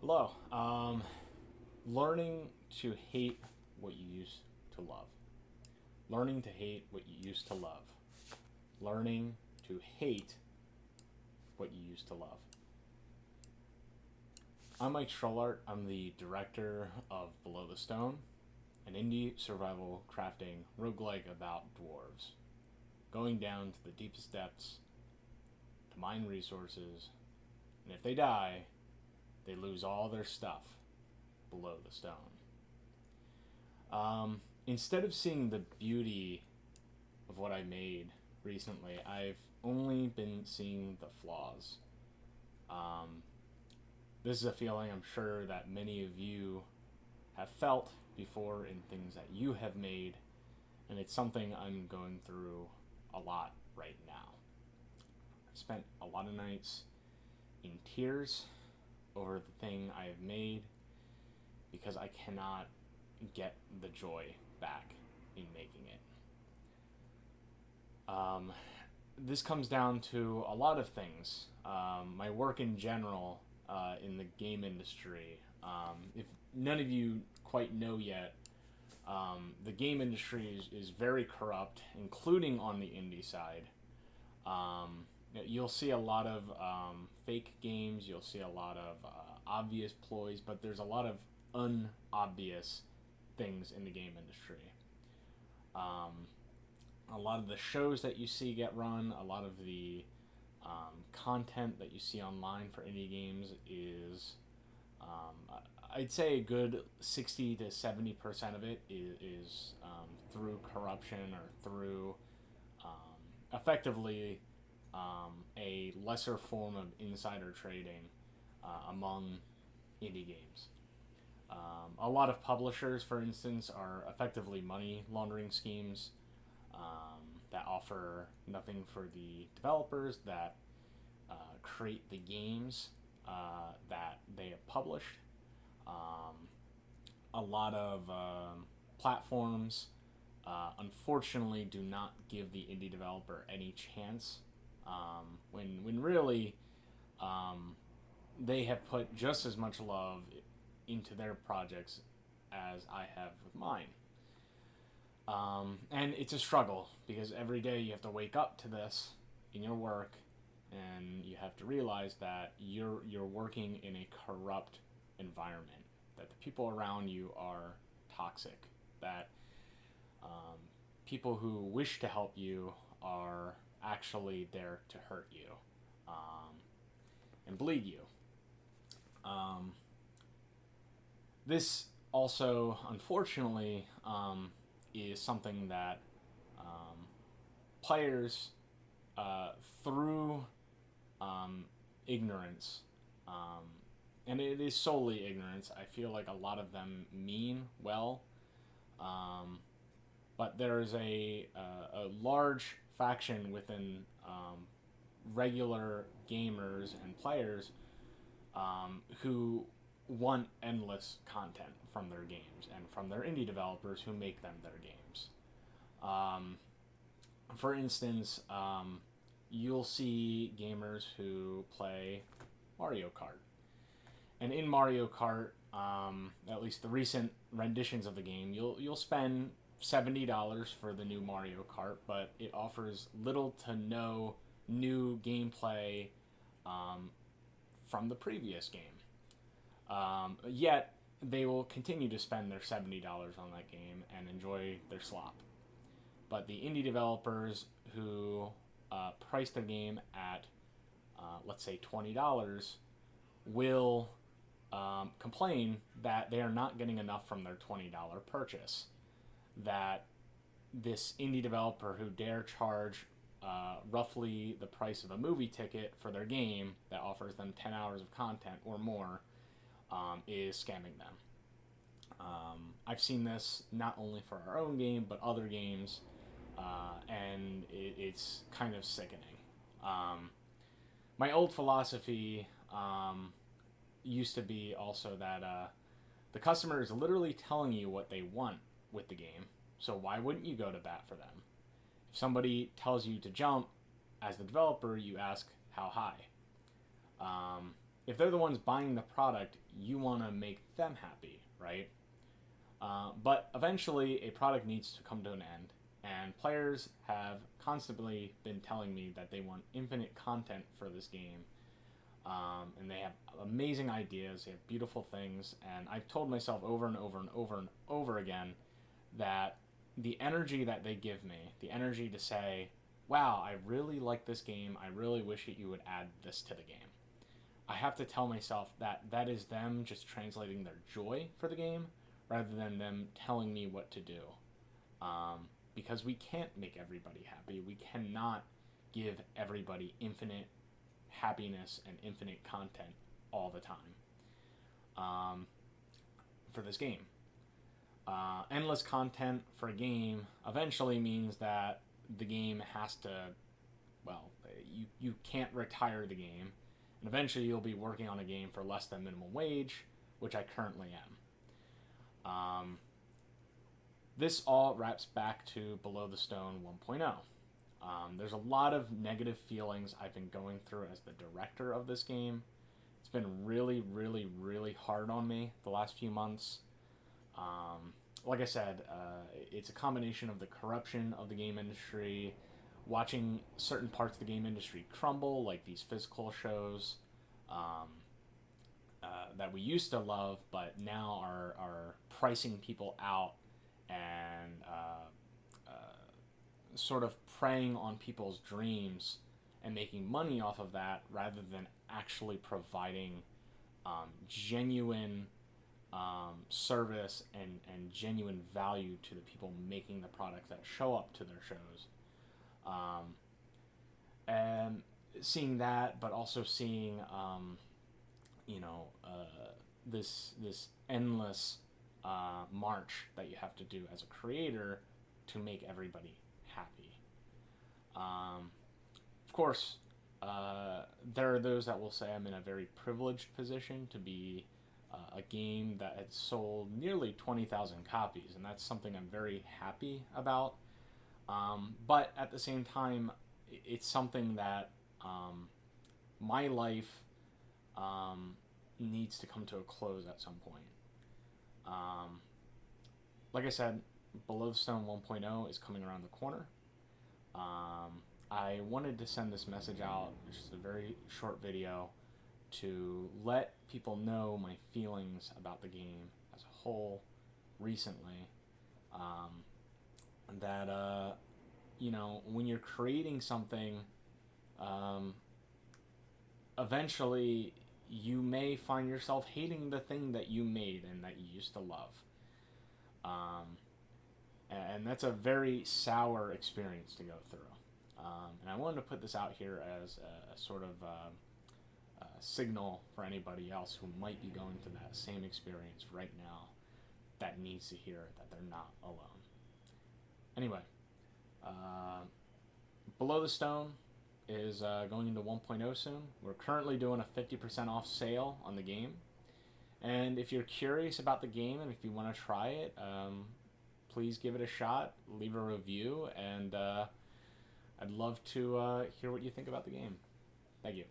Hello. Learning to hate what you used to love. Learning to hate what you used to love. Learning to hate what you used to love. I'm Mike Strollart. I'm the director of Below the Stone, an indie survival crafting roguelike about dwarves. Going down to the deepest depths to mine resources, and if they die, they lose all their stuff below the stone. Instead of seeing the beauty of what I made recently, I've only been seeing the flaws. Um, this is a feeling I'm sure that many of you have felt before in things that you have made, and it's something I'm going through a lot right now. I've spent a lot of nights in tears over the thing I have made because I cannot get the joy back in making it. Um, this comes down to a lot of things. My work in general in the game industry. If none of you quite know yet, the game industry is very corrupt, including on the indie side. Um, you'll see a lot of fake games, you'll see a lot of obvious ploys, but there's a lot of unobvious things in the game industry. Um, a lot of the shows that you see get run, a lot of the content that you see online for indie games is, I'd say, a good 60 to 70% of it is through corruption or through effectively a lesser form of insider trading among indie games. A lot of publishers, for instance, are effectively money laundering schemes that offer nothing for the developers that create the games that they have published. Um, a lot of platforms, unfortunately, do not give the indie developer any chance. When really they have put just as much love into their projects as I have with mine. And it's a struggle because every day you have to wake up to this in your work, and you have to realize that you're working in a corrupt environment. That the people around you are toxic. That um, people who wish to help you are actually there to hurt you um, and bleed you. Um, this also, unfortunately, is something that um, players, uh, through um, ignorance, um, and it is solely ignorance, I feel like a lot of them mean well, um, but there's a large faction within regular gamers and players who want endless content from their games and from their indie developers who make them their games. Um, for instance, you'll see gamers who play Mario Kart. And in Mario Kart, at least the recent renditions of the game, you'll spend $70 for the new Mario Kart, but it offers little to no new gameplay um, from the previous game. Yet they will continue to spend their $70 on that game and enjoy their slop. But the indie developers who price their game at, let's say, $20 will complain that they are not getting enough from their $20 purchase. That this indie developer who dare charge roughly the price of a movie ticket for their game that offers them 10 hours of content or more is scamming them. I've seen this not only for our own game, but other games, and it's kind of sickening. Um, my old philosophy used to be also that the customer is literally telling you what they want with the game, so why wouldn't you go to bat for them? If somebody tells you to jump, as the developer, you ask how high. Um, if they're the ones buying the product, you want to make them happy, right? But eventually, a product needs to come to an end, and players have constantly been telling me that they want infinite content for this game. And they have amazing ideas, they have beautiful things, and I've told myself over and over and over and over again that the energy that they give me, the energy to say, wow, I really like this game, I really wish that you would add this to the game. I have to tell myself that that is them just translating their joy for the game rather than them telling me what to do. Because we can't make everybody happy. We cannot give everybody infinite happiness and infinite content all the time for this game. Endless content for a game eventually means that the game has to, well, you can't retire the game, and eventually you'll be working on a game for less than minimum wage, which I currently am. This all wraps back to Below the Stone 1.0. There's a lot of negative feelings I've been going through as the director of this game. It's been really, really, really hard on me the last few months. Like I said, it's a combination of the corruption of the game industry, watching certain parts of the game industry crumble, like these physical shows that we used to love, but now are pricing people out and sort of preying on people's dreams and making money off of that rather than actually providing genuine service and genuine value to the people making the products that show up to their shows. And seeing that, but also seeing, this endless march that you have to do as a creator to make everybody happy. Of course, there are those that will say I'm in a very privileged position to be a game that had sold nearly 20,000 copies, and that's something I'm very happy about. But at the same time, it's something that my life needs to come to a close at some point. Like I said, Below the Stone 1.0 is coming around the corner. I wanted to send this message out, just a very short video, to let people know my feelings about the game as a whole recently. That, when you're creating something, eventually you may find yourself hating the thing that you made and that you used to love. And that's a very sour experience to go through. And I wanted to put this out here as a sort of signal for anybody else who might be going through that same experience right now that needs to hear that they're not alone. Anyway, Below the Stone is going into 1.0 soon. We're currently doing a 50% off sale on the game. And if you're curious about the game and if you want to try it, please give it a shot, leave a review, and I'd love to hear what you think about the game. Thank you.